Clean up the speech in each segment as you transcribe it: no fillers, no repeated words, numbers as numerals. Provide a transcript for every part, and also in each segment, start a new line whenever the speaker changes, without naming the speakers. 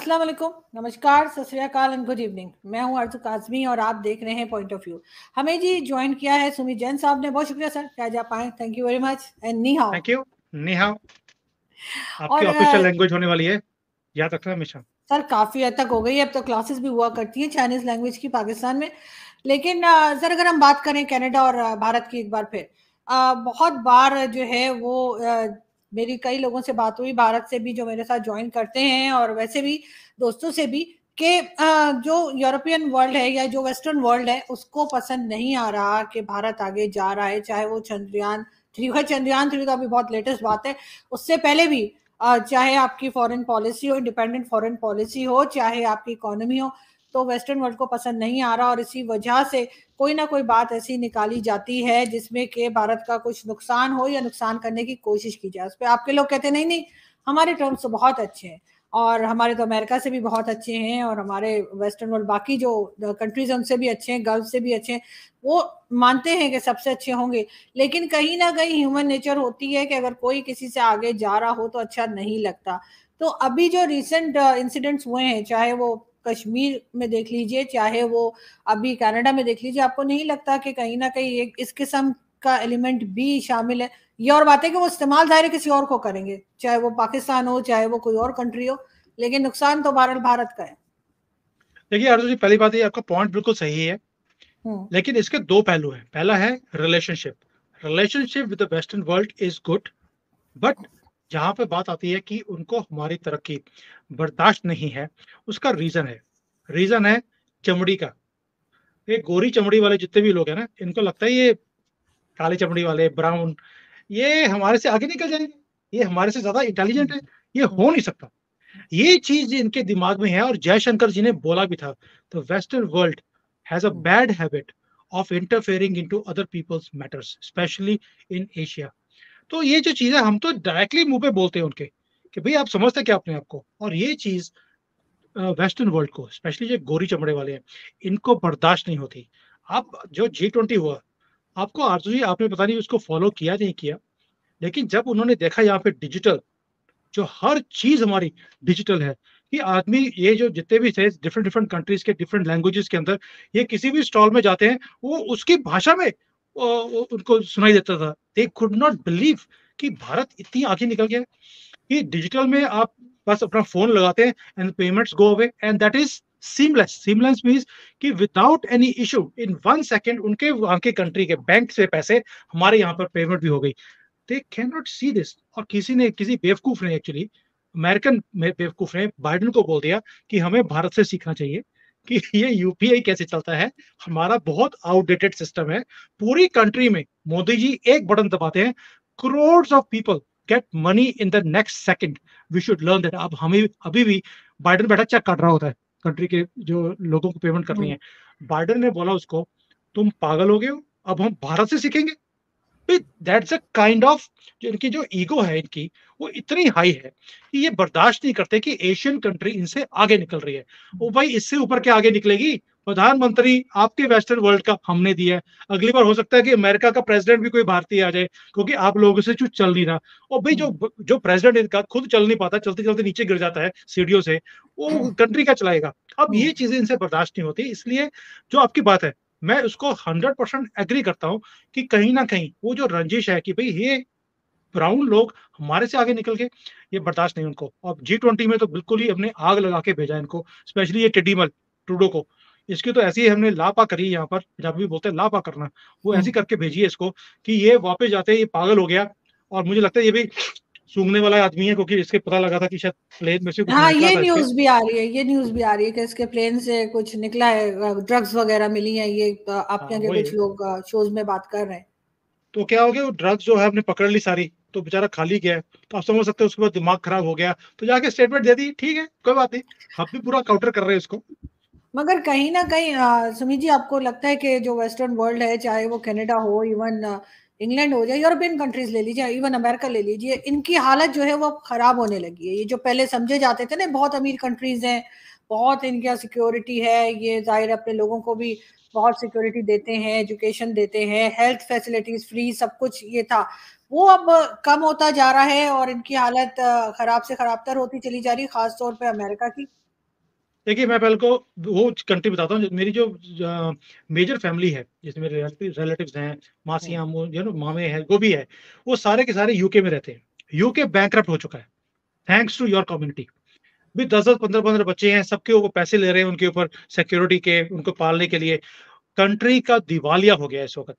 अस्सलाम वालेकुम, नमस्कार, सत श्री अकाल एंड गुड इवनिंग। मैं हूं आरज़ू काज़मी और आप देख रहे हैं पॉइंट ऑफ व्यू। हमें जी ज्वाइन किया है सुमित जैन साहब ने। बहुत शुक्रिया सर कि आज आप आए। Thank you very much and knee how.
Thank you. नि हाउ आपकी
और
ऑफिशियल लैंग्वेज होने वाली है, याद रखना हमेशा।
सर काफ़ी हद तक हो गई है, अब तो क्लासेस भी हुआ करती हैं चाइनीज़ लैंग्वेज की पाकिस्तान में। लेकिन सर अगर हम बात करें कनाडा और भारत की एक बार फिर, बहुत बार जो है वो मेरी कई लोगों से बात हुई, भारत से भी जो मेरे साथ ज्वाइन करते हैं और वैसे भी दोस्तों से भी, कि जो यूरोपियन वर्ल्ड है या जो वेस्टर्न वर्ल्ड है उसको पसंद नहीं आ रहा कि भारत आगे जा रहा है। चाहे वो चंद्रयान 3 है, चंद्रयान 3 तो अभी बहुत लेटेस्ट बात है, उससे पहले भी चाहे आपकी फॉरेन पॉलिसी हो, इंडिपेंडेंट फॉरेन पॉलिसी हो, चाहे आपकी इकोनॉमी हो, तो वेस्टर्न वर्ल्ड को पसंद नहीं आ रहा। और इसी वजह से कोई ना कोई बात ऐसी निकाली जाती है जिसमें कि भारत का कुछ नुकसान हो या नुकसान करने की कोशिश की जाए। उस पर आपके लोग कहते हैं नहीं नहीं, हमारे टर्म्स तो बहुत अच्छे हैं और हमारे तो अमेरिका से भी बहुत अच्छे हैं और हमारे वेस्टर्न वर्ल्ड बाकी जो कंट्रीज हैं उनसे भी अच्छे हैं, गल्फ से भी अच्छे हैं। वो मानते हैं कि सबसे अच्छे होंगे, लेकिन कहीं ना कहीं ह्यूमन नेचर होती है कि अगर कोई किसी से आगे जा रहा हो तो अच्छा नहीं लगता। तो अभी जो रिसेंट इंसिडेंट्स हुए हैं, चाहे वो कश्मीर में देख लीजिए, चाहे वो अभी कनाडा में देख लीजिए, आपको नहीं लगता कि कहीं ना कहीं एक इस किस्म का एलिमेंट भी शामिल है? ये और बात है कि वो इस्तेमाल ज़ाहिर है किसी और को करेंगे, चाहे वो पाकिस्तान हो चाहे वो कोई और कंट्री हो, लेकिन नुकसान तो बहरहाल भारत का है।
देखिए अर्जुन जी, पहली बात ये आपका पॉइंट बिल्कुल सही है,
हम्म।
लेकिन इसके दो पहलू हैं। पहला है relationship. Relationship with the western world is good, but जहां पे बात आती है कि उनको हमारी तरक्की बर्दाश्त नहीं है, उसका रीजन है चमड़ी का। ये गोरी चमड़ी वाले जितने भी लोग हैं ना, इनको लगता है ये काली चमड़ी वाले, ब्राउन, ये हमारे से आगे निकल जाएंगे, ये हमारे से ज्यादा इंटेलिजेंट है, ये हो नहीं सकता। ये चीज इनके दिमाग में है, और जयशंकर जी ने बोला भी था, तो western world has a bad habit of interfering into other people's matters, especially in Asia. तो ये जो चीज है, हम तो डायरेक्टली मुंह पे बोलते हैं उनके कि भाई आप समझते क्या अपने आप को, और ये चीज वेस्टर्न वर्ल्ड को, स्पेशली जो गोरी चमड़े वाले हैं, इनको बर्दाश्त नहीं होती। आप जो G20 हुआ, आपको आरजू जी, आपने पता नहीं उसको फॉलो किया नहीं किया, लेकिन जब उन्होंने देखा यहाँ पे डिजिटल, जो हर चीज हमारी डिजिटल है, कि आदमी ये जो जितने भी थे डिफरेंट डिफरेंट कंट्रीज के डिफरेंट लैंग्वेजेस के अंदर, ये किसी भी स्टॉल में जाते हैं, वो उसकी भाषा में उनको सुनाई देता था। दे कुड नॉट बिलीव कि भारत इतनी आगे निकल गया, कि डिजिटल में आप बस अपना फोन लगाते हैं and payments go away, and that is seamless means कि without any issue in 1 second उनके वहां के कंट्री के बैंक से पैसे हमारे यहाँ पर पेमेंट भी हो गई। They can not see this. और किसी बेवकूफ ने, एक्चुअली अमेरिकन बेवकूफ ने बाइडेन को बोल दिया कि हमें भारत से सीखना चाहिए कि ये यूपीआई कैसे चलता है, हमारा बहुत आउटडेटेड सिस्टम है। पूरी कंट्री में मोदी जी एक बटन दबाते हैं, crore of people get money in the next second. We should learn that. अब हमें अभी भी बाइडेन बैठा चेक काट रहा होता है कंट्री के जो लोगों को पेमेंट करनी
हम्म।
है। बाइडेन ने बोला उसको, तुम पागल हो गए हो, अब हम भारत से सीखेंगे। दैट्स अ काइंड ऑफ, जो इनकी जो ईगो है इनकी, वो इतनी हाई है कि ये बर्दाश्त नहीं करते कि एशियन कंट्री इनसे आगे निकल रही है। वो भाई इससे ऊपर क्या आगे निकलेगी? प्रधानमंत्री आपके वेस्टर्न वर्ल्ड का हमने दिया है, अगली बार हो सकता है कि अमेरिका का प्रेसिडेंट भी कोई भारतीय आ जाए, क्योंकि आप लोगों से कुछ चल नहीं रहा। और भाई जो जो प्रेसिडेंट इनका खुद चल नहीं पाता, चलते चलते नीचे गिर जाता है सीढ़ियों से, वो कंट्री का चलाएगा? अब ये चीजें इनसे बर्दाश्त नहीं होती। इसलिए जो आपकी बात है, मैं उसको 100% एग्री करता हूं कि कहीं ना कहीं वो जो रंजिश है कि भाई ये ब्राउन लोग हमारे से आगे निकल गए, ये बर्दाश्त नहीं उनको। और G20 में तो बिल्कुल ही हमने आग लगा के भेजा इनको, स्पेशली ये टिड्डीमल ट्रूडो को। इसकी तो ऐसी हमने लापा करी, यहाँ पर पंजाबी बोलते हैं लापा करना, वो ऐसी करके भेजी है इसको कि ये वापस जाते ये पागल हो गया। और मुझे लगता है ये भी सूंघने वाला आदमी है, क्योंकि इसके पता लगा था कि शायद प्लेन में से कुछ
हाँ,
निकला
ये
था इसके।
न्यूज भी आ रही है, ये न्यूज भी आ रही है कि इसके प्लेन से कुछ निकला है, ड्रग्स वगैरह मिली हैं। ये आपके
हाँ
आगे
वही
कुछ
है।
लोग शोज में बात कर रहे हैं।
तो क्या हो गया, वो ड्रग्स जो है हमने पकड़ ली सारी, तो बेचारा खाली गया है। तो आप समझ सकते हो उसके बाद दिमाग खराब हो गया, तो जाके स्टेटमेंट दे दी, ठीक है कोई बात नहीं, हम भी पूरा काउंटर कर रहे हैं इसको।
मगर कहीं ना कहीं सुमित जी, आपको लगता है कि जो वेस्टर्न वर्ल्ड है, चाहे वो कनाडा हो, इवन इंग्लैंड हो जाए, यूरोपियन कंट्रीज ले लीजिए, इवन अमेरिका ले लीजिए, इनकी हालत जो है वो अब खराब होने लगी है? ये जो पहले समझे जाते थे ना बहुत अमीर कंट्रीज हैं, बहुत इनके यहाँ सिक्योरिटी है, ये जाहिर है अपने लोगों को भी बहुत सिक्योरिटी देते हैं, एजुकेशन देते हैं, हेल्थ फैसिलिटीज फ्री, सब कुछ ये था, वो अब कम होता जा रहा है और इनकी हालत खराब से खराब तर होती चली जा रही है, खासतौर पर अमेरिका की।
देखिए मैं पहले को वो कंट्री बताता हूँ। मेरी जो मेजर फैमिली है, जिसमें रिलेटिव्स हैं,
हम्म,
मासियाँ, मामे हैं, जो भी है, वो सारे के सारे यूके में रहते हैं। यूके बैंकरप्ट हो चुका है, थैंक्स टू योर कम्युनिटी। भी 10-10, 15-15 बच्चे हैं, सबके वो पैसे ले रहे हैं उनके ऊपर सिक्योरिटी के, उनको पालने के लिए। कंट्री का दिवालिया हो गया है इस वक़्त,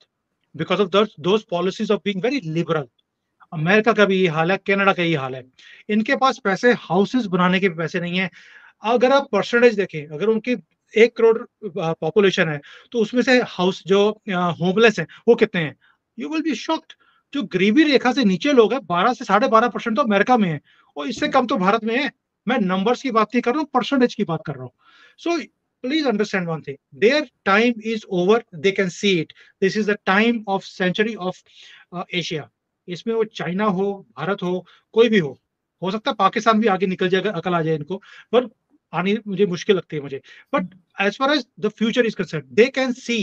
because of those policies of being very liberal. America का भी ये हाल है, कनाडा का ये हाल है। इनके पास पैसे हाउसेज़ बनाने के भी पैसे नहीं है। अगर आप परसेंटेज देखें, अगर उनकी 1 करोड़ पॉपुलेशन है, तो उसमें से हाउस जो होमलेस हैं, वो कितने हैं? You will be shocked. जो गरीबी रेखा से नीचे लोग हैं, 12 से 12.5% तो अमेरिका में है और इससे कम तो भारत में है। मैं नंबर्स की बात नहीं कर रहा हूँ, परसेंटेज की बात कर रहा हूँ। So please understand one thing, their time is over, they can see it. This is the time of century of Asia. इसमें वो चाइना हो, भारत हो, कोई भी हो सकता है पाकिस्तान भी आगे निकल जाएगा, अकल आ जाए इनको, पर आनी मुझे मुश्किल लगती है मुझे। But as far as the future is concern, they can see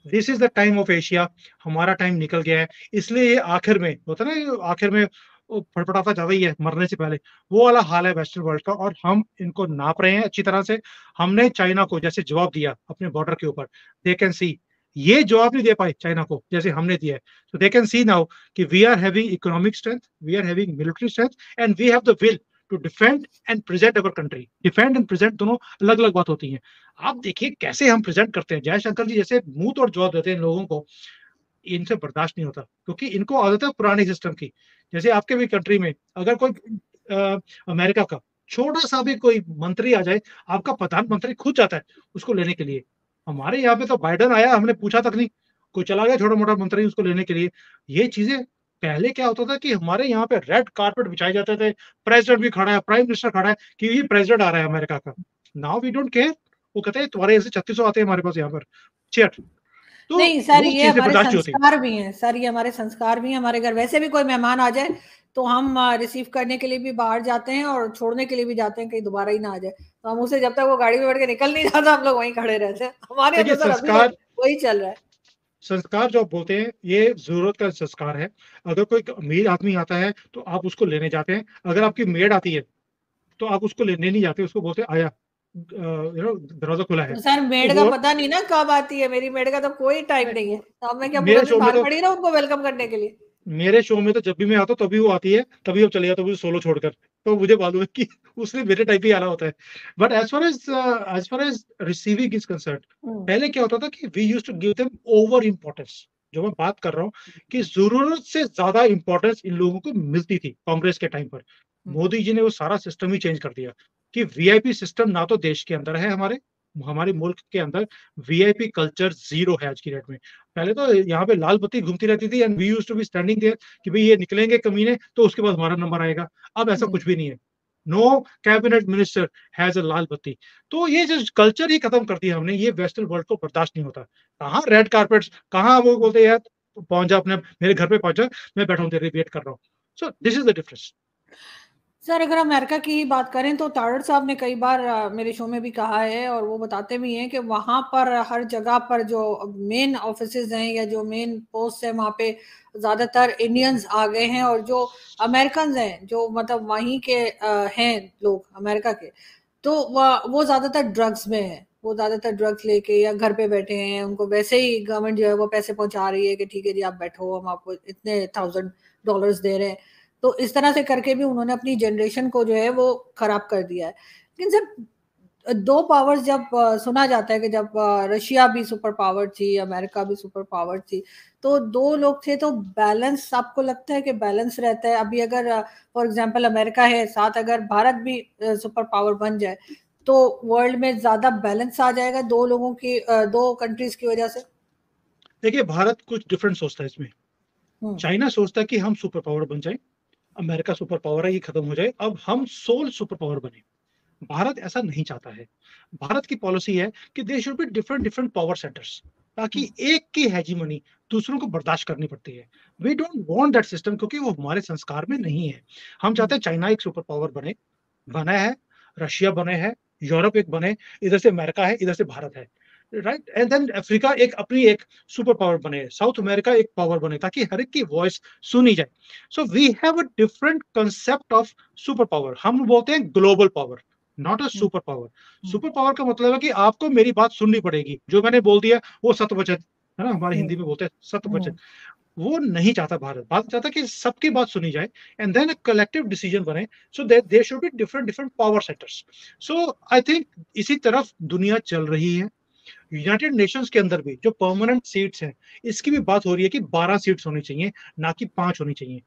this is the time of Asia. हमारा टाइम निकल गया है, इसलिए ये आखिर में होता है ना, ये आखिर में वो फटफटाता ज्यादा ही है मरने से पहले। वो वाला हाल है वेस्टर्न वर्ल्ड का, और हम इनको नाप रहे हैं अच्छी तरह से। हमने चाइना को जैसे जवाब दिया अपने बॉर्डर के ऊपर, दे कैन सी ये जवाब नहीं दे पाए चाइना को जैसे हमने दिया है। So they can see now कि we are having economic strength, we are having military strength, and we have the will to defend and present our country. Defend and present दोनों अलग अलग बात होती है। आप देखिए कैसे हम प्रेजेंट करते हैं, जयशंकर जी जैसे मुंह तोड़ जवाब देते हैं इन लोगों को, इनसे बर्दाश्त नहीं होता, क्योंकि इनको आदत है पुराने सिस्टम की। जैसे आपके भी कंट्री में अगर कोई अमेरिका का छोटा सा भी कोई मंत्री आ जाए, आपका प्रधानमंत्री खुद जाता है उसको लेने के लिए। हमारे यहाँ पे तो बाइडेन आया, हमने पूछा तक नहीं, कोई चला गया छोटा मोटा मंत्री उसको लेने के लिए। ये चीजें पहले क्या होता था कि हमारे यहाँ पे रेड कारपेट बिछाए जाते थे, प्रेसिडेंट भी खड़ा है, प्राइम मिनिस्टर खड़ा है कि ये प्रेसिडेंट आ रहा है अमेरिका का। Now we don't care. वो कहते हैं तुम्हारे ऐसे 3600 आते हैं हमारे पास यहाँ पर, चेयर। तो
नहीं सर,
वो
ये
चीजें
हमारे
बर्दाश्त नहीं होती।
संस्कार भी हैं सर, ये हमारे संस्कार भी हैं। हमारे घर वैसे भी कोई मेहमान आ जाए तो हम रिसीव करने के लिए भी बाहर जाते हैं और छोड़ने के लिए भी जाते हैं, कहीं दोबारा ही ना आ जाए। तो हम उसे जब तक वो गाड़ी में बैठ के निकल नहीं जाता, हम लोग वहीं खड़े रहते हैं। हमारे यहाँ
देखिए
तो सर अभी तक
संस्कार,
वही चल रहा है।
संस्कार जो आप बोलते हैं ये जरूरत का संस्कार है। अगर कोई अमीर आदमी आता है तो आप उसको लेने जाते हैं। अगर आपकी मेड आती है तो आप उसको लेने नहीं जाते, उसको बोलते हैं आया, दरवाजा खुला है।
तो सर
तो
मेड का
वो
पता नहीं ना कब आती है, मेरी मेड का तो कोई टाइम नहीं है, तो अब मैं क्या पूरा
मेरे
दिन
शो में
बाहर
तो
खड़ी रहूं उनको वेलकम करने के लिए?
मेरे शो में तो जब भी मैं आता हूँ तभी वो आती है, तभी वो चले जाते हैं मुझे सोलो छोड़कर। तो मुझे मालूम है कि उसने मेरे टाइप ही आना होता है। But as far as receiving is concern,
hmm,
पहले क्या होता था कि we used to give them over importance. जो मैं बात कर रहा हूँ कि जरूरत से ज्यादा इंपॉर्टेंस इन लोगों को मिलती थी कांग्रेस के टाइम पर।
हम्म,
मोदी जी ने वो सारा सिस्टम ही चेंज कर दिया कि वीआईपी सिस्टम ना तो देश के अंदर है, हमारे हमारे मुल्क के अंदर वीआईपी कल्चर जीरो है आज की डेट में। पहले तो यहाँ पे लाल बत्ती घूमती रहती थी and we used to be standing there कि भाई ये निकलेंगे कमीने तो उसके बाद हमारा नंबर आएगा। अब ऐसा
हम्म।
कुछ भी नहीं है। No cabinet minister has a lal batti. तो ये जो कल्चर ही खत्म कर दिया हमने, ये वेस्टर्न वर्ल्ड को बर्दाश्त नहीं होता। कहाँ रेड कारपेट्स, कहाँ वो बोलते हैं यार पहुंच जा अपने मेरे घर पे पहुंच जा, मैं बैठा हूँ तेरे वेट कर रहा हूँ। So this is the difference.
Sir अगर अमेरिका की ही बात करें तो तारड़ साहब ने कई बार मेरे शो में भी कहा है, और वो बताते भी हैं कि वहां पर हर जगह पर जो मेन ऑफिसेज हैं या जो मेन पोस्ट है वहां पे ज्यादातर इंडियंस आ गए हैं, और जो अमेरिकन हैं जो मतलब वहीं के हैं लोग अमेरिका के, तो वो ज्यादातर ड्रग्स में है। वो ज्यादातर ड्रग्स लेके या घर पे बैठे हैं, उनको वैसे ही गवर्नमेंट जो है वो पैसे पहुंचा रही है कि ठीक है जी आप बैठो, हम आपको इतने $1000 दे रहे हैं। तो इस तरह से करके भी उन्होंने अपनी जनरेशन को जो है वो खराब कर दिया है। लेकिन सर दो पावर्स जब सुना जाता है कि जब रशिया भी सुपर पावर थी, अमेरिका भी सुपर पावर थी, तो दो लोग थे तो बैलेंस आपको लगता है कि बैलेंस रहता है? अभी अगर फॉर एग्जांपल अमेरिका है साथ, अगर भारत भी सुपर पावर बन जाए तो वर्ल्ड में ज्यादा बैलेंस आ जाएगा दो लोगों की, दो कंट्रीज की वजह से?
देखिए भारत कुछ डिफरेंट सोचता है इसमें।
हम्म,
चाइना सोचता है कि हम सुपर पावर बन जाए, अमेरिका सुपर पावर है ये खत्म हो जाए, अब हम सोल सुपर पावर बने। भारत ऐसा नहीं चाहता है। भारत की पॉलिसी है कि they should be different different power centres, ताकि एक की हेजीमनी दूसरों को बर्दाश्त करनी पड़ती है। We don't want that system, क्योंकि वो हमारे संस्कार में नहीं है। हम चाहते
हम्म,
हैं चाइना एक सुपर पावर बने, बना है, रशिया बने हैं, यूरोप एक बने, इधर से अमेरिका है, इधर से भारत है, राइट। एंड देन अफ्रीका एक अपनी एक सुपर पावर बने, साउथ अमेरिका एक पावर बने, ताकि हर एक की वॉइस सुनी जाए। So we have a different concept of super power. हम बोलते हैं global power, not a super power. Super power का मतलब है कि आपको मेरी बात सुननी पड़ेगी, जो मैंने बोल दिया वो सत वचन है ना, हमारे हिंदी में बोलते हैं सत वचन। वो नहीं चाहता भारत। भारत चाहता कि सबकी बात सुनी जाए एंड देन कलेक्टिव डिसीजन बने, so that there should be different different power sectors. So I think इसी तरफ दुनिया चल रही है। यूनाइटेड नेशंस के अंदर भी जो परमानेंट सीट्स हैं, इसकी भी बात हो रही है कि 12 सीट्स होनी चाहिए, ना कि 5 होनी चाहिए।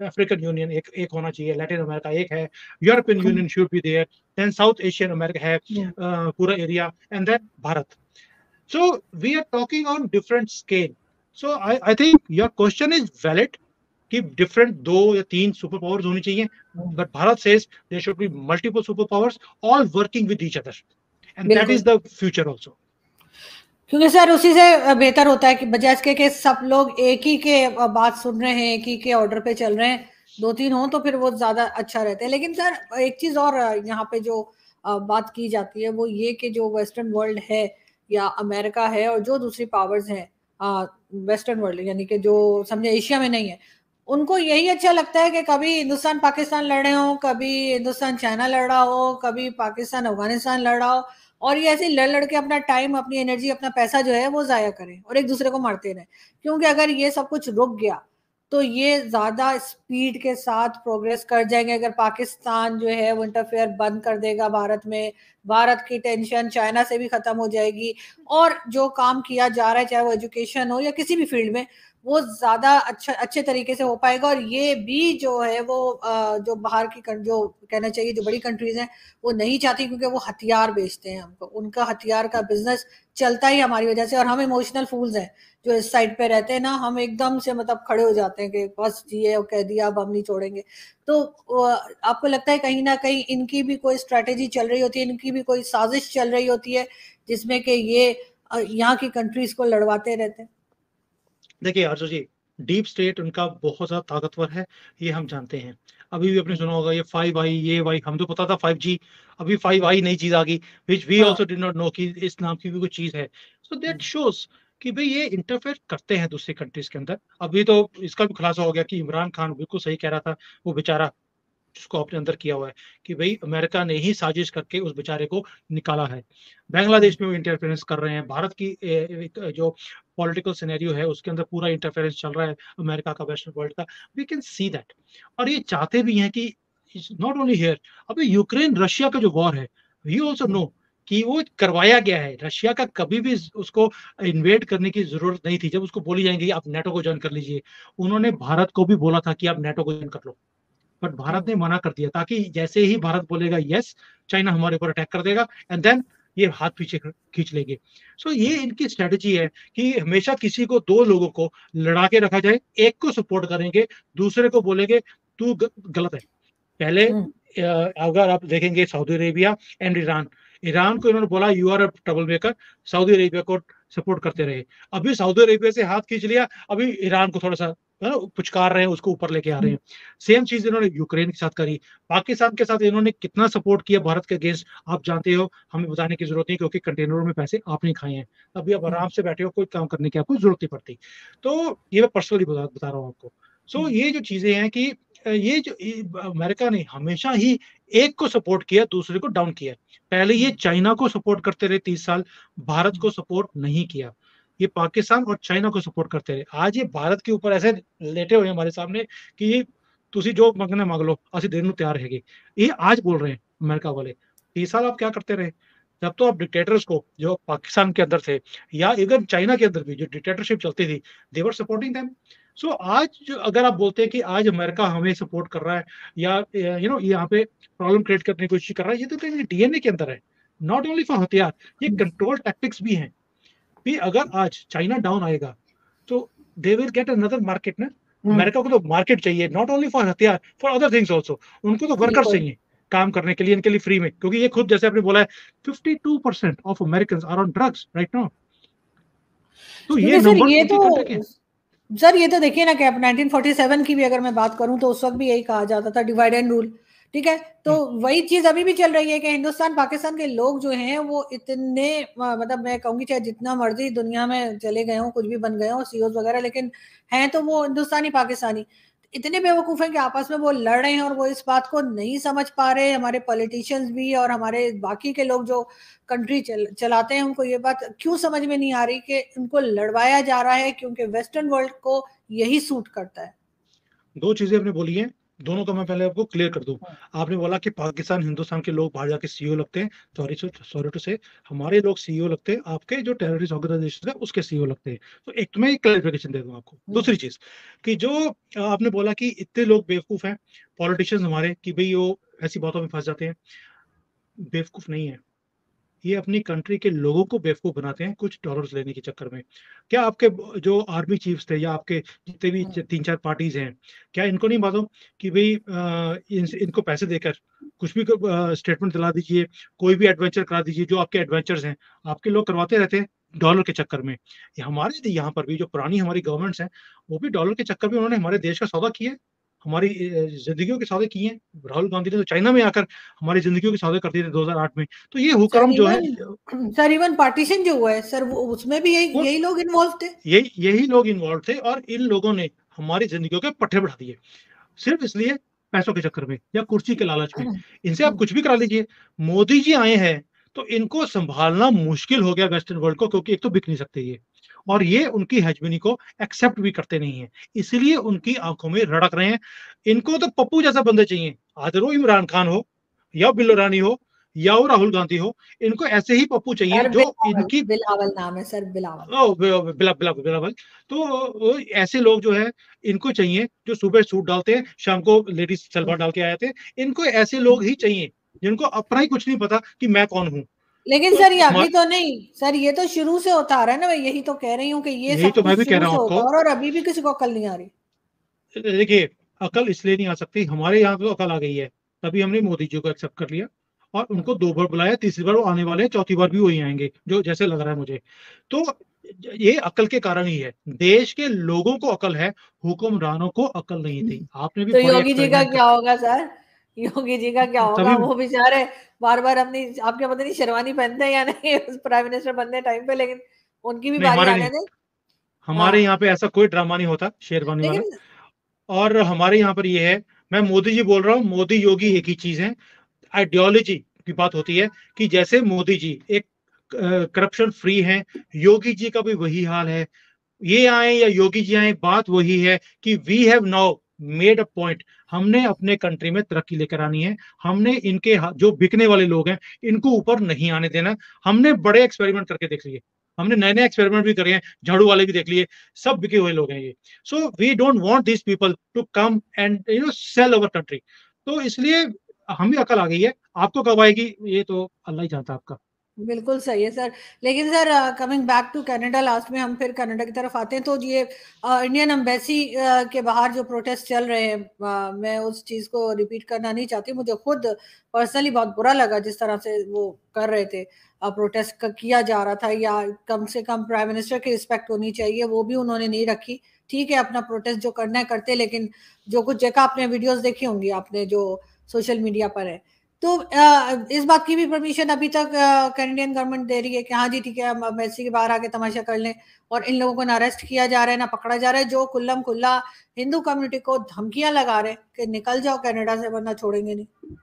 अफ्रीकन यूनियन एक एक होना चाहिए, लैटिन अमेरिका एक है, European Union should be there, then South Asian America है पूरा area, and then Bharat. So we are talking on different scale. So I think your question is valid कि different 2 या 3 सुपर पावर्स होनी चाहिए, but Bharat says there should be multiple super powers all working with each other, and that is
बिल्कुल,
the future also.
क्योंकि sir उसी से बेहतर होता है कि बजाय इसके कि सब लोग एक ही के बात सुन रहे हैं, एक ही के ऑर्डर पे चल रहे हैं, 2-3 हो तो फिर वो ज्यादा अच्छा रहता है। लेकिन सर एक चीज और यहाँ पे जो बात की जाती है वो ये कि जो वेस्टर्न वर्ल्ड है या अमेरिका है और जो दूसरी पावर्स हैं वेस्टर्न वर्ल्ड यानी कि जो समझे एशिया में नहीं है, उनको यही अच्छा लगता है कि कभी हिंदुस्तान पाकिस्तान लड़े हो, कभी हिंदुस्तान चाइना लड़ा हो, कभी पाकिस्तान अफगानिस्तान लड़ा हो, और ये ऐसे लड़ लड़ के अपना टाइम, अपनी एनर्जी, अपना पैसा जो है वो जाया करें और एक दूसरे को मारते रहें। क्योंकि अगर ये सब कुछ रुक गया तो ये ज्यादा स्पीड के साथ प्रोग्रेस कर जाएंगे। अगर पाकिस्तान जो है वो इंटरफेयर बंद कर देगा भारत में, भारत की टेंशन चाइना से भी खत्म हो जाएगी, और जो काम किया जा रहा है चाहे वो एजुकेशन हो या किसी भी फील्ड में, वो ज्यादा अच्छे तरीके से हो पाएगा। और ये भी जो है वो जो बाहर की जो कहना चाहिए जो बड़ी कंट्रीज हैं वो नहीं चाहती, क्योंकि वो हथियार बेचते हैं हमको, उनका हथियार का बिजनेस चलता ही हमारी वजह से। और हम इमोशनल फूल्स हैं जो इस साइड पे रहते हैं ना, हम एकदम से मतलब खड़े हो जाते हैं कि बस जी और कह दिया अब हम नहीं छोड़ेंगे। तो आपको लगता है कहीं ना कहीं इनकी भी कोई स्ट्रेटेजी चल रही होती है, इनकी भी कोई साजिश चल रही होती है जिसमें कि ये यहाँ की कंट्रीज को लड़वाते रहते हैं?
देखिए आरजू जी, डीप स्टेट उनका बहुत ज्यादा ताकतवर है, ये हम जानते हैं। अभी भी आपने सुना होगा ये 5 आई, ये वाई, हम तो पता था 5G, अभी 5 आई नई चीज आ गई, विच वी
हाँ।
ऑल्सो डिड नॉट नो कि इस नाम की भी कोई चीज है। सो दैट शोज कि भाई ये इंटरफेयर करते हैं दूसरी कंट्रीज के अंदर। अभी तो इसका भी खुलासा हो गया कि इमरान खान बिल्कुल सही कह रहा था, वो बेचारा जिसको अपने अंदर किया हुआ है, कि भाई अमेरिका ने ही साजिश करके उस बेचारे को निकाला है। बांग्लादेश में वो इंटरफेरेंस कर रहे हैं, भारत की जो पॉलिटिकल सिनेरियो है उसके अंदर पूरा इंटरफेरेंस चल रहा है अमेरिका का, वेस्टर्न वर्ल्ड का। We can see that. और ये चाहते भी हैं कि नॉट ओनली हियर, अभी यूक्रेन रशिया का जो वॉर है, वी ऑल्सो नो कि वो करवाया गया है। रशिया का कभी भी उसको इन्वेड करने की जरूरत नहीं थी। जब उसको बोली जाएंगी आप नेटो को ज्वाइन कर लीजिए, उन्होंने भारत को भी बोला था कि आप नेटो को ज्वाइन कर लो, बट भारत ने मना कर दिया, ताकि जैसे ही भारत बोलेगा यस, चाइना हमारे ऊपर अटैक कर देगा एंड देन ये हाथ पीछे खींच लेंगे। सो ये इनकी स्ट्रेटेजी है कि हमेशा किसी को, 2 लोगों को लड़ा के रखा जाए, एक को सपोर्ट करेंगे, दूसरे को बोलेंगे तू गलत है। पहले अगर आप देखेंगे Saudi Arabia and Iran, Iran को इन्होंने बोला you are a trouble maker, Saudi Arabia को सपोर्ट करते रहे। अभी सऊदी अरेबिया से हाथ खींच लिया, अभी ईरान को थोड़ा सा पुचकार रहे हैं, उसको ऊपर लेके आ रहे हैं। सेम चीज इन्होंने यूक्रेन के साथ करी। पाकिस्तान के साथ इन्होंने कितना सपोर्ट किया भारत के अगेंस्ट, आप जानते हो, हमें बताने की जरूरत नहीं, क्योंकि कंटेनरों में पैसे आपने खाए हैं। अभी आप आराम से बैठे हो, कोई काम करने की आपको जरूरत नहीं पड़ती। तो ये मैं पर्सनली बता रहा हूँ आपको। सो ये जो चीजें हैं कि ये जो अमेरिका ने हमेशा ही एक को सपोर्ट किया, दूसरे को डाउन किया। पहले ये चाइना को सपोर्ट करते रहे 30 साल, भारत को सपोर्ट नहीं किया। ये पाकिस्तान और चाइना को सपोर्ट करते रहे। आज ये भारत के ऊपर ऐसे लेटे हुए हमारे सामने कि तुसी जो मंगना मांग लो, असि देने को तैयार है। ये आज बोल रहे हैं अमेरिका वाले। 30 साल आप क्या करते रहे? जब तो आप डिक्टेटर्स को, जो पाकिस्तान के अंदर थे या इवन चाइना के अंदर भी जो डिक्टेटरशिप चलती थी, दे वर सपोर्टिंग देम। सो आज जो अगर आप बोलते हैं कि आज अमेरिका हमें सपोर्ट कर रहा है या यहाँ पे प्रॉब्लम क्रिएट करने की कोशिश कर रहा है, ये तो डीएनए के अंदर है। नॉट ओनली फॉर हथियार, ये कंट्रोल टैक्टिक्स भी हैं। भी अगर आज चाइना डाउन आएगा तो they will get another market ना। अमेरिका को तो मार्केट चाहिए, नॉट ओनली फॉर हथियार, फॉर अदर थिंग्स ऑल्सो। उनको तो वर्कर्स चाहिए काम करने के लिए, इनके लिए फ्री में, क्योंकि ये खुद जैसे आपने बोला है 52% of American are on drugs right now. तो ये
क्योंकि सर
नंबर
ये
उनकी
तो
कंट्री के।
सर ये तो देखिए ना कि 1947 की भी अगर मैं बात करूं तो उस वक्त भी यही कहा जाता था, डिवाइड एंड रूल। ठीक है, तो वही चीज अभी भी चल रही है कि हिंदुस्तान पाकिस्तान के लोग जो हैं वो इतने मतलब मैं कहूंगी चाहे जितना मर्जी दुनिया में चले गए हो, कुछ भी बन गए हो सीओज वगैरह, लेकिन हैं तो वो हिंदुस्तानी पाकिस्तानी। इतने बेवकूफ हैं कि आपस में वो लड़ रहे हैं और वो इस बात को नहीं समझ पा रहे, हमारे पॉलिटिशियंस भी और हमारे बाकी के लोग जो कंट्री चलाते हैं, उनको ये बात क्यों समझ में नहीं आ रही कि उनको लड़वाया जा रहा है क्योंकि वेस्टर्न वर्ल्ड को यही सूट करता है।
दो चीजें आपने बोली हैं, दोनों का मैं पहले आपको क्लियर कर दूं। आपने बोला कि पाकिस्तान हिंदुस्तान के लोग बाहर जाके सीईओ लगते हैं, सॉरी टू से हमारे लोग सीईओ लगते हैं, आपके जो टेररिस्ट ऑर्गेनाइजेशन है उसके सीईओ लगते हैं। तो एक तो मैं एक क्लैरिफिकेशन दे दूं आपको। दूसरी चीज कि जो आपने बोला कि इतने लोग बेवकूफ हैं पॉलिटिशियंस हमारे कि भाई वो ऐसी बातों में फंस जाते हैं, बेवकूफ नहीं है। ये अपनी कंट्री के लोगों को बेवकूफ बनाते हैं कुछ डॉलर्स लेने के चक्कर में। क्या आपके जो आर्मी चीफ्स थे या आपके जितने भी 3-4 पार्टीज हैं, क्या इनको नहीं मालूम कि भाई इनको पैसे देकर कुछ भी स्टेटमेंट दिला दीजिए, कोई भी एडवेंचर करा दीजिए, जो आपके एडवेंचर्स हैं आपके लोग करवाते रहते हैं डॉलर के चक्कर में। ये हमारे यहाँ पर भी जो पुरानी हमारी गवर्नमेंट्स हैं वो भी डॉलर के चक्कर में उन्होंने हमारे देश का सौदा किया है, हमारी जिंदगियों के सौदे किए हैं। राहुल गांधी ने तो चाइना में आकर हमारी जिंदगियों के सौदे कर दिए थे 2008 में। तो ये हुक्म जो है
सर इवन पार्टीशन जो हुआ है सर, वो उसमें भी यही लोग इन्वॉल्व थे,
यही लोग इन्वॉल्व थे और इन लोगों ने हमारी जिंदगियों के पट्टे बढ़ा दिए सिर्फ इसलिए, पैसों के चक्कर में या कुर्सी के लालच में। इनसे आप कुछ भी करा लीजिए। मोदी जी आए हैं तो इनको संभालना मुश्किल हो गया वेस्टर्न वर्ल्ड को, क्योंकि एक तो बिक नहीं सकते ये, और ये उनकी हेजमनी को एक्सेप्ट भी करते नहीं है, इसलिए उनकी आंखों में रड़क रहे हैं। इनको तो पप्पू जैसा बंदे चाहिए, आदर वो इमरान खान हो या बिल्लो रानी हो या वो राहुल गांधी हो, इनको ऐसे ही पप्पू चाहिए जो इनकी
बिलावल नाम है सर, बिलावल।
बिलावल। तो ऐसे लोग जो है इनको चाहिए जो सुबह सूट डालते हैं शाम को लेडीज सलवार डाल के आए थे। इनको ऐसे लोग ही चाहिए जिनको अपना ही कुछ नहीं पता कि मैं कौन हूँ।
लेकिन सर ये अभी तो नहीं सर, ये तो शुरू से होता आ रहा है ना, मैं यही तो कह रही हूँ कि ये सब
तो मैं भी कह
शुरू
रहा
से
हूँ
होता
आपको।
और अभी भी किसी को अकल नहीं आ रही।
देखिए अकल इसलिए नहीं आ सकती, हमारे यहाँ तो अकल आ गई है, तभी हमने मोदी जी को एक्सेप्ट कर लिया और उनको 2 बार बुलाया, तीसरी बार वो आने वाले हैं, चौथी बार भी वही आएंगे जो जैसे लग रहा है मुझे। तो ये अकल के कारण ही है, देश के लोगों को अकल है, हुक्मरानों को अकल नहीं थी। आपने भी
तो
बड़े
योगी जी का
एक्सपेरिमेंट
क्या होगा सर? योगी जी का क्या होगा?
तभी
वो बेचारे बार बार अपनी, आपके पता नहीं शेरवानी पहनते हैं या नहीं प्राइम मिनिस्टर बनने टाइम पे, लेकिन उनकी भी
नहीं,
बारी
हमारे
आने
नहीं,
दे।
हमारे
हाँ
यहाँ पे ऐसा कोई ड्रामा नहीं होता शेरवानी वाला।
लेकिन
और हमारे यहाँ पर ये है, मैं मोदी जी बोल रहा हूँ, मोदी योगी एक ही चीज है। आइडियोलॉजी की बात होती है कि जैसे मोदी जी एक करप्शन फ्री हैं, योगी जी का भी वही हाल है। ये आए या योगी जी आए, बात वही है कि we have now made a point, हमने अपने कंट्री में तरक्की लेकर आनी है। हमने इनके जो बिकने वाले लोग हैं इनको ऊपर नहीं आने देना। हमने बड़े एक्सपेरिमेंट करके देख लिए, हमने नए नए एक्सपेरिमेंट भी करे हैं, झाड़ू वाले भी देख लिए, सब बिके हुए लोग हैं ये। So we don't want this people to come and sell our country. तो इसलिए हमें अकल आ गई है, आपको कब आएगी ये तो अल्लाह ही जानता है आपका।
बिल्कुल सही है सर। लेकिन sir coming back to Canada, last में हम फिर कनाडा की तरफ आते हैं। तो ये इंडियन एम्बेसी के बाहर जो प्रोटेस्ट चल रहे हैं, मैं उस चीज को रिपीट करना नहीं चाहती, मुझे खुद पर्सनली बहुत बुरा लगा जिस तरह से वो कर रहे थे, प्रोटेस्ट किया जा रहा था, या कम से कम प्राइम मिनिस्टर की रिस्पेक्ट होनी चाहिए, वो भी उन्होंने नहीं रखी। ठीक है, अपना प्रोटेस्ट जो करना है करते, लेकिन जो कुछ जगह आपने वीडियोस देखी होंगी आपने जो सोशल मीडिया पर है, तो इस बात की भी परमिशन अभी तक कैनेडियन गवर्नमेंट दे रही है कि हाँ जी ठीक है, हम एम्बेसी के बाहर आके तमाशा कर लें, और इन लोगों को ना अरेस्ट किया जा रहा है ना पकड़ा जा रहा है, जो खुल्लम खुल्ला हिंदू कम्युनिटी को धमकियां लगा रहे हैं कि निकल जाओ कनाडा से वरना छोड़ेंगे नहीं।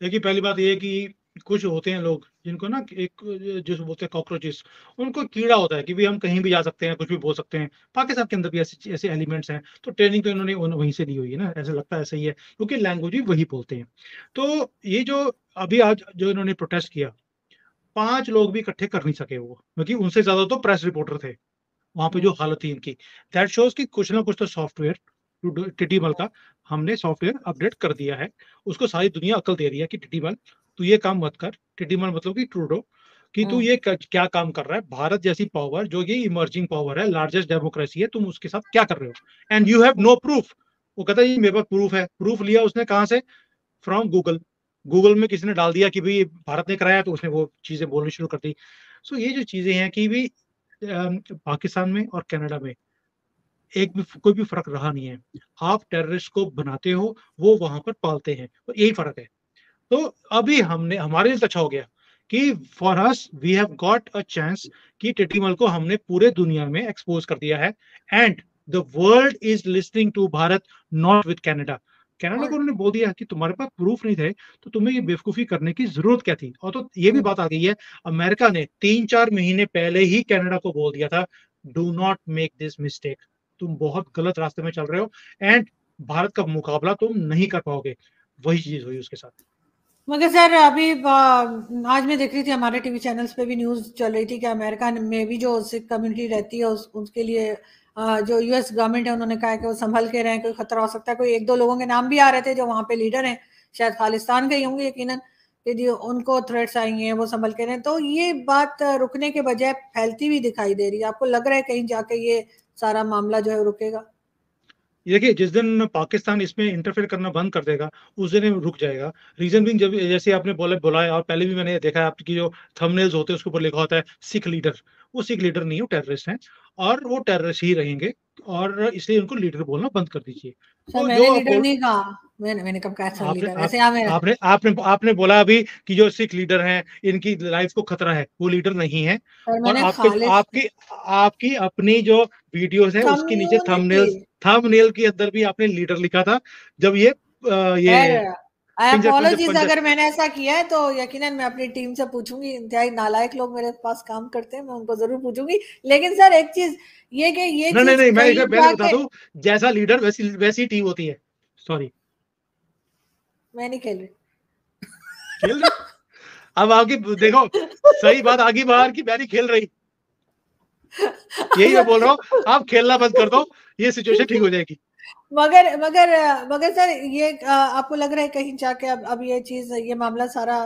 देखिए पहली बात ये है कि कुछ होते हैं लोग जिनको ना एक जो बोलते हैं कॉकरोचेस, उनको कीड़ा होता है कि भी हम कहीं भी जा सकते हैं, कुछ भी बोल सकते हैं। पाकिस्तान के अंदर भी ऐसे ऐसे एलिमेंट्स हैं, तो ट्रेनिंग तो इन्होंने वहीं से ली हुई है ना, ऐसा लगता है ऐसा ही है, क्योंकि लैंग्वेज भी वही बोलते हैं। तो ये जो अभी आज जो इन्होंने प्रोटेस्ट किया, 5 लोग भी इकट्ठे कर नहीं सके वो, क्योंकि उनसे ज्यादा तो प्रेस रिपोर्टर थे वहां पे जो हालत थी इनकी। दैट शोज कि कुछ ना कुछ तो सॉफ्टवेयर टिटीमल का हमने सॉफ्टवेयर अपडेट कर दिया है, उसको सारी दुनिया अकल दे रही है कि टिटीमल तू ये काम मत कर। टिटीमल मतलब कि ट्रूडो, कि तू ये क्या काम कर रहा है, भारत जैसी पावर जो ये इमर्जिंग पावर है, लार्जेस्ट डेमोक्रेसी है, तुम उसके साथ क्या कर रहे हो, and you have no proof. वो कहता है ये मेरे पास प्रूफ है। प्रूफ लिया उसने कहाँ से? From Google. गूगल में किसी ने डाल दिया कि भाई भारत ने कराया, तो उसने वो चीजें बोलनी शुरू कर दी। सो ये जो चीजें हैं कि भी पाकिस्तान में और कनाडा में एक भी कोई भी फर्क रहा नहीं है। आप टेररिस्ट को बनाते हो, वो वहां पर पालते हैं, तो यही फर्क है। तो अभी हमने हमारे लिए तो अच्छा हो गया कि for us we have got a chance कि टिटीमल को हमने पूरे दुनिया में एक्सपोज कर दिया है। And the world is listening to Bharat, not with Canada. Canada
और
को उन्होंने बोल दिया कि तुम्हारे पास प्रूफ नहीं थे तो तुम्हें ये बेवकूफी करने की जरूरत क्या थी। और तो ये भी बात आ गई है, अमेरिका ने 3-4 महीने पहले ही कनाडा को बोल दिया था, do not make this mistake, तुम बहुत गलत रास्ते में चल रहे हो एंड भारत का मुकाबला तुम नहीं कर पाओगे। वही चीज हुई उसके साथ।
मगर सर अभी आज मैं देख रही थी हमारे टीवी चैनल्स पे भी न्यूज़ चल रही थी कि अमेरिका में भी जो सिख कम्युनिटी रहती है उसके लिए जो यूएस गवर्नमेंट है उन्होंने कहा है कि वो संभल के रहें, कोई खतरा हो सकता है। कोई एक दो लोगों के नाम भी आ रहे थे जो वहाँ पे लीडर हैं, शायद खालिस्तान के ही होंगे यकीनन, कि जो उनको थ्रेट्स आई हैं वो संभल के रहें। तो ये बात रुकने के बजाय फैलती हुई दिखाई दे रही है। आपको लग रहा है कहीं जाके ये सारा मामला जो है रुकेगा?
देखिए, जिस दिन पाकिस्तान इसमें इंटरफेयर करना बंद कर देगा उस दिन ये रुक जाएगा। रीजन भी, जब जैसे आपने बोला है और पहले भी मैंने देखा है आपकी जो थंबनेल्स होते हैं उसके ऊपर लिखा होता है सिख लीडर। वो सिख लीडर नहीं, वो टेररिस्ट हैं और वो टेररिस्ट ही रहेंगे, और इसलिए उनको लीडर बोलना बंद कर दीजिए।
सर
तो
मैंने
जो आप
लीडर
बोल,
नहीं कहा, मैंने कब कहा सर
आपने
लीडर?
आप,
ऐसे यहाँ मेरा
आपने आपने आपने बोला अभी कि जो सिख लीडर हैं इनकी लाइफ को खतरा है, वो लीडर नहीं है।
सर
और
मैंने
आपके
खालिद
आपकी आपकी अपनी जो वीडियोस है उसके नीचे
कम्युनिटी
थंबनेल के अंदर भी आपने लीडर लिखा था, जब
सर
ये
आई
पिंजर
अपोलोजीज
पंजर।
अगर मैंने ऐसा किया है तो यकीनन मैं अपनी टीम से पूछूंगी। इंतहाई नालायक लोग मेरे पास काम करते हैं, मैं उनको जरूर पूछूंगी। लेकिन सर एक चीज ये कि ये
नहीं नहीं
चीज
नहीं, मैं
कहीं
इसे पहले बता
जाके
दूं, जैसा लीडर वैसी वैसी टीम होती है। सॉरी।
मैं नहीं खेल
खेल रही, अब आगे देखो, सही बात आगे बाहर की, मैं नहीं खेल रही, यही मैं बोल रहा हूँ, आप खेलना बंद कर दो, ये सिचुएशन ठीक हो जाएगी।
मगर मगर मगर सर ये आपको लग रहा है कहीं जाके अब ये चीज ये मामला सारा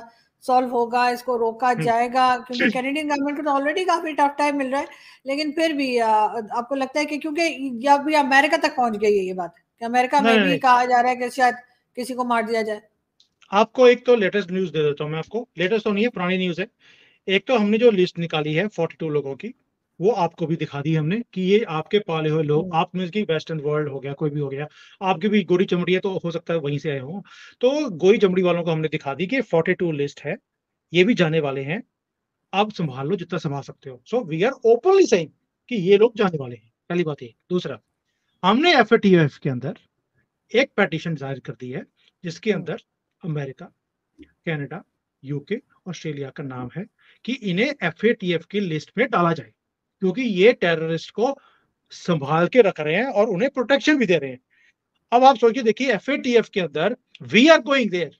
सॉल्व होगा, इसको रोका
हम्म।
जाएगा? क्योंकि कैनेडियन गवर्नमेंट को तो ऑलरेडी काफी टफ टाइम मिल रहा है, लेकिन फिर भी आपको लगता है कि क्योंकि अब भी अमेरिका तक पहुंच गई है ये बात कि अमेरिका
नहीं
में
नहीं
भी
नहीं,
कहा जा रहा है कि शायद किसी को मार दिया जाए?
आपको एक तो लेटेस्ट न्यूज दे देता हूँ मैं, आपको लेटेस्ट तो नहीं है, पुरानी न्यूज है। एक तो हमने जो लिस्ट निकाली है 42 लोगों की, वो आपको भी दिखा दी हमने कि ये आपके पाले हुए लोग,
हम्म,
आप में की वेस्टर्न वर्ल्ड हो गया, कोई भी हो गया, आपकी भी गोरी चमड़ी है तो हो सकता है वहीं से आए हो। तो गोरी चमड़ी वालों को हमने दिखा दी कि 42 लिस्ट है, ये भी जाने वाले हैं, आप संभाल लो जितना संभाल सकते हो। So we are openly saying कि ये लोग जाने वाले हैं, पहली बात ये। दूसरा, हमने एफएटीएफ के अंदर एक पेटिशन जाहिर कर दी है जिसके
हम्म,
अंदर अमेरिका, कनाडा, यूके, ऑस्ट्रेलिया का नाम है कि इन्हें एफएटीएफ की लिस्ट में डाला जाए, क्योंकि ये टेररिस्ट को संभाल के रख रहे हैं और उन्हें प्रोटेक्शन भी दे रहे हैं। अब आप सोचिए, देखिए एफएटीएफ के अंदर we are going there.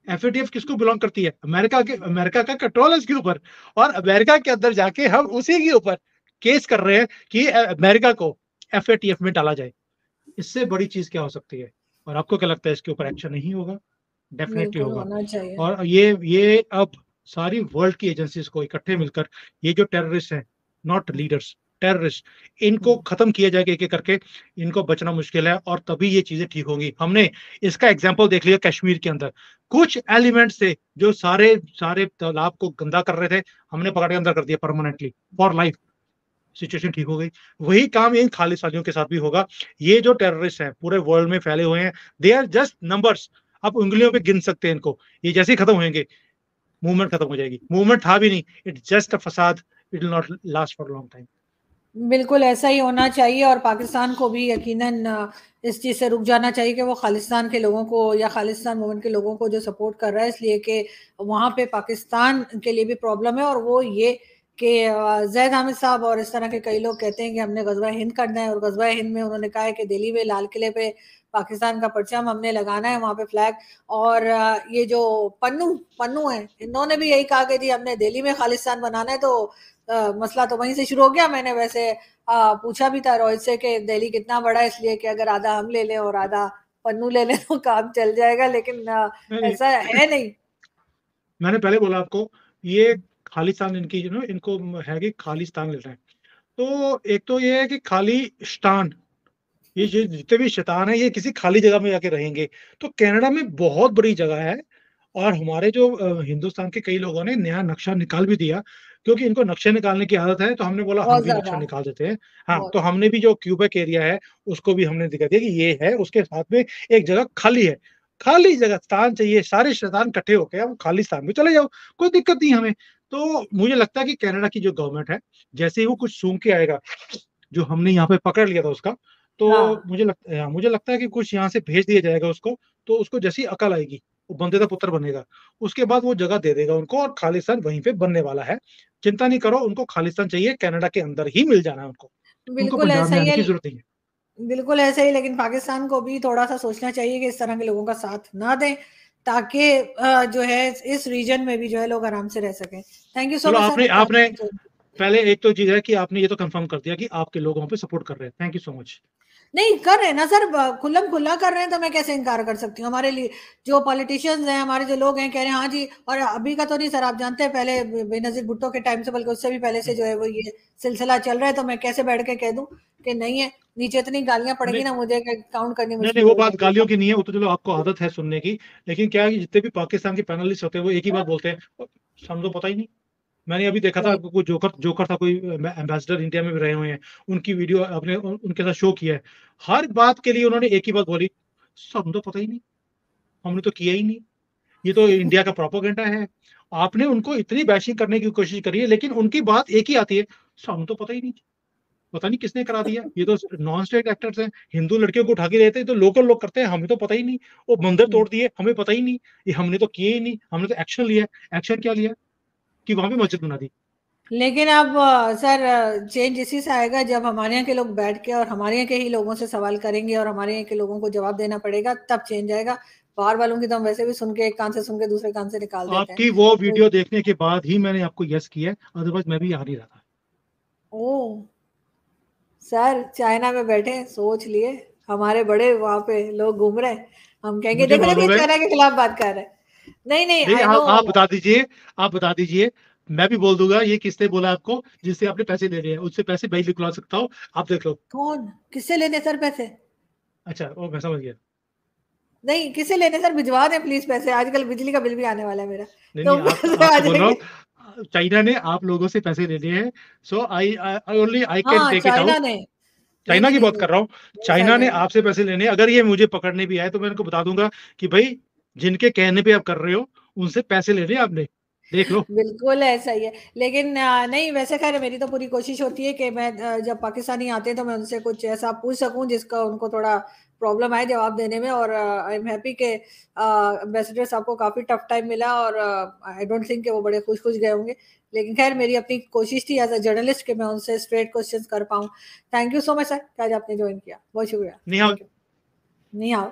FATF किसको बिलोंग करती है? अमेरिका के, अमेरिका का कंट्रोल है इसके ऊपर, और अमेरिका के अंदर जाके हम उसी के ऊपर केस कर रहे हैं कि अमेरिका को एफएटीएफ में डाला जाए। इससे बड़ी चीज क्या हो सकती है? और आपको क्या लगता है इसके ऊपर एक्शन नहीं होगा? डेफिनेटली
बिल्कुल
होगा।
होना चाहिए।
और ये अब सारी वर्ल्ड की एजेंसीज को इकट्ठे मिलकर ये जो टेररिस्ट हैं, नॉट लीडर्स, टेररिस्ट, इनको
हम्म,
खत्म किया जाएगा एक एक करके। इनको बचना मुश्किल है और तभी ये चीजें ठीक होंगी। हमने इसका एग्जाम्पल देख लिया कश्मीर के अंदर, कुछ एलिमेंट्स थे जो सारे सारे तालाब को गंदा कर रहे थे, हमने पकड़ के अंदर कर दिया परमानेंटली, फॉर लाइफ। सिचुएशन ठीक हो गई। वही काम इन खालिस्तानियों के साथ भी होगा। ये जो टेररिस्ट हैं पूरे वर्ल्ड में फैले हुए हैं, दे आर जस्ट नंबर्स, आप उंगलियों पे गिन सकते हैं इनको। ये जैसे ही खत्म होंगे मूवमेंट खत्म हो जाएगी। मूवमेंट था भी नहीं, इट्स जस्ट अ फसाद, it will not last for long time.
बिल्कुल ऐसा ही होना चाहिए और पाकिस्तान को भी यकीनन इस चीज़ से रुक जाना चाहिए कि वो खालिस्तान के लोगों को या खालिस्तान मूवमेंट के लोगों को जो सपोर्ट कर रहा है, इसलिए कि वहाँ पे पाकिस्तान के लिए भी प्रॉब्लम है। और वो ये कि जैद हामिद साहब और इस तरह के कई लोग कहते हैं कि हमने गजवा हिंद करना है, और गजवा हिंद में उन्होंने कहा है कि दिल्ली में लाल किले पे पाकिस्तान का परचम हमने लगाना है, वहाँ पे फ्लैग। और ये जो पन्नू पन्नू है, इन्होंने भी यही कहा कि जी हमने दिल्ली में खालिस्तान बनाना है। तो मसला तो वहीं से शुरू हो गया। मैंने वैसे पूछा भी था रोहित से कि दिल्ली कितना बड़ा है, इसलिए कि अगर आधा हम ले लें और आधा पन्नू ले लें तो काम चल जाएगा, लेकिन
नहीं,
ऐसा है नहीं।
मैंने पहले बोला आपको, ये खालिस्तान इनकी जो ना, इनको है कि खालिस्तान लेना है। तो एक तो ये है कि खालिस्तान, ये जो जितने भी शैतान है ये किसी खाली जगह में जाके रहेंगे। तो कनाडा में बहुत बड़ी जगह है, और हमारे जो हिंदुस्तान के कई लोगों ने नया नक्शा निकाल भी दिया, क्योंकि इनको नक्शे निकालने की आदत है, तो हमने बोला हम
बहुत
भी नक्शा
ज्यादा।
निकाल देते हैं। हाँ, तो
बहुत।
हमने भी जो क्यूबेक एरिया है उसको भी हमने दिखा दिया कि ये है, उसके साथ में एक जगह खाली है। खाली जगह स्थान चाहिए, सारे शैतान इकट्ठे होके हम खाली स्थान में चले जाओ, कोई दिक्कत नहीं हमें। तो मुझे लगता है कि कनाडा की जो गवर्नमेंट है, जैसे ही वो कुछ सूंघ के आएगा जो हमने यहाँ पे पकड़ लिया था उसका, तो
हाँ
मुझे लगता है कि कुछ यहाँ से भेज दिया जाएगा उसको, तो उसको जैसी अकल आएगी, वो बंदे का पुत्र बनेगा। उसके बाद वो जगह दे देगा उनको और खालिस्तान वहीं पे बनने वाला है। चिंता नहीं करो, उनको खालिस्तान चाहिए, कनाडा के अंदर ही मिल जाना है उनको। उनको
बिल्कुल
पंजाब
ऐसा
में
ही
आने
है।
की ज़रूरत नहीं है।
बिल्कुल ऐसा ही, लेकिन पाकिस्तान को भी थोड़ा-सा सोचना चाहिए कि इस तरह के लोगों का साथ ना दें, ताकि जो है इस रीजन में भी जो है लोग आराम से रह सकें। थैंक यू सो
चलो
मच सर,
आपने
आज
आपने
आपने जो
पहले एक तो चीज़ है कि आपने ये तो कन्फर्म कर दिया कि आपके लोग वहाँ पे सपोर्ट कर रहे हैं। Thank you so much.
नहीं कर रहे हैं ना सर, खुल्लम-खुल्ला कर रहे हैं, तो मैं कैसे इनकार कर सकती हूँ? हमारे लिए जो पॉलिटिशियंस हैं, हमारे जो लोग हैं, कह रहे हैं हाँ जी, और अभी का तो नहीं सर, आप जानते हैं पहले बेनज़ीर भुट्टो के टाइम से, बल्कि उससे भी पहले से जो है वो ये सिलसिला चल रहा है, तो मैं कैसे बैठ के कह दूँ कि नहीं है? नीचे इतनी गालियाँ पड़ेंगी
नहीं,
ना मुझे कि काउंट करनी
नहीं, नहीं,
मुश्किल
वो
हो
बात
जाएगी।
गालियों की नहीं है, वो तो चलो आपको आदत है सुनने की। लेकिन क्या है कि जितने भी पाकिस्तान के पैनलिस्ट होते हैं, वो एक ही बात बोलते हैं, "हम तो पता ही नहीं।" मैंने अभी देखा था,
राइट।
कोई जोकर जोकर था, कोई एम्बेसडर इंडिया में भी रहे हुए हैं, उनकी वीडियो आपने उनके साथ शो किया है। हर बात के लिए उन्होंने एक ही बात बोली, "हम तो पता ही नहीं, हमने तो किया ही नहीं, ये तो इंडिया का प्रोपेगेंडा है।" आपने उनको इतनी बैशिंग करने की कोशिश करी है, लेकिन उनकी बात एक ही आती है, "हम तो पता ही नहीं, पता नहीं किसने करा दिया, ये तो नॉन स्टेट एक्टर्स हैं, हिंदू लड़कियों को उठा के लेते हैं, तो लोकल लोग करते हैं, हमें तो पता ही नहीं, वो मंदिर
हुँ।
तोड़ दिए, हमें पता ही नहीं, ये हमने तो किए ही नहीं, हमने तो एक्शन लिया है।" एक्शन क्या लिया? कि वहाँ पे मस्जिद बना दी।
लेकिन अब सर चेंज इसी से आएगा जब हमारे यहाँ के लोग बैठ के और हमारे यहाँ के ही लोगों से सवाल करेंगे और हमारे यहाँ के लोगों को जवाब देना पड़ेगा, तब चेंज आएगा। बाहर वालों की तो हम वैसे भी सुन के एक कान से सुन के दूसरे कान से निकाल देते हैं।
आपकी वो
तो
वीडियो देखने के बाद ही मैंने आपको यस किया है, अदरवाइज़ मैं भी आ नहीं रहा था।
ओह! सर चाइना में बैठे सोच लिए, हमारे बड़े वहाँ पे लोग घूम रहे हैं। हम कहेंगे
मुझे
देखो, देखो ये
मालूम है।
चाइना के खिलाफ बात कर रहा है। नहीं, नहीं
नहीं,
आई नो।
आप बता दीजिए, मैं भी बोल दूँगा ये किसने बोला आपको, जिससे आपने पैसे ले लिए हैं, उससे पैसे मैं ही निकलवा सकता हूँ, आप देख लो।
कौन? किससे लेने सर पैसे?
अच्छा, ओह! मैं समझ गया।
नहीं, किससे लेने सर, भिजवा दें प्लीज़ पैसे, आजकल बिजली का बिल भी आने वाला है मेरा,
नहीं,
तो
नहीं,
पैसे आ
आपसे बोल रहा हूँ,
जाएँगे।
चाइना ने आप लोगों से पैसे ले लिए हैं, सो आई ओनली आई कैन
हाँ,
टेक इट
चाइना
आउट।
ने। नहीं,
चाइना
नहीं,
की
नहीं,
बात
नहीं।
कर रहा हूँ।
नहीं सर,
चाइना ने
नहीं।
आपसे पैसे लेने हैं, अगर ये मुझे पकड़ने भी आए, तो मैं इनको बता दूँगा कि भई, जिनके कहने पे आप कर रहे हो, उनसे पैसे लेने हैं आपने, देख लो।
बिल्कुल ऐसा ही है। लेकिन नहीं, वैसे ख़ैर मेरी तो पूरी कोशिश होती है कि मैं जब पाकिस्तानी आते हैं तो मैं उनसे कुछ ऐसा पूछ सकूँ जिसका उनको थोड़ा प्रॉब्लम आए जवाब देने में, और आई एम हैप्पी कि एम्बेसडर साहब को काफ़ी टफ टाइम मिला, और आई डोंट थिंक कि वो बड़े खुश-खुश गए होंगे। लेकिन ख़ैर मेरी अपनी कोशिश थी एज़ अ जर्नलिस्ट कि मैं उनसे स्ट्रेट क्वेश्चन्स कर पाऊँ। Thank you so much sir कि आज आपने जॉइन किया। बहुत शुक्रिया।
नि हाओ।
Thank you. नि हाओ।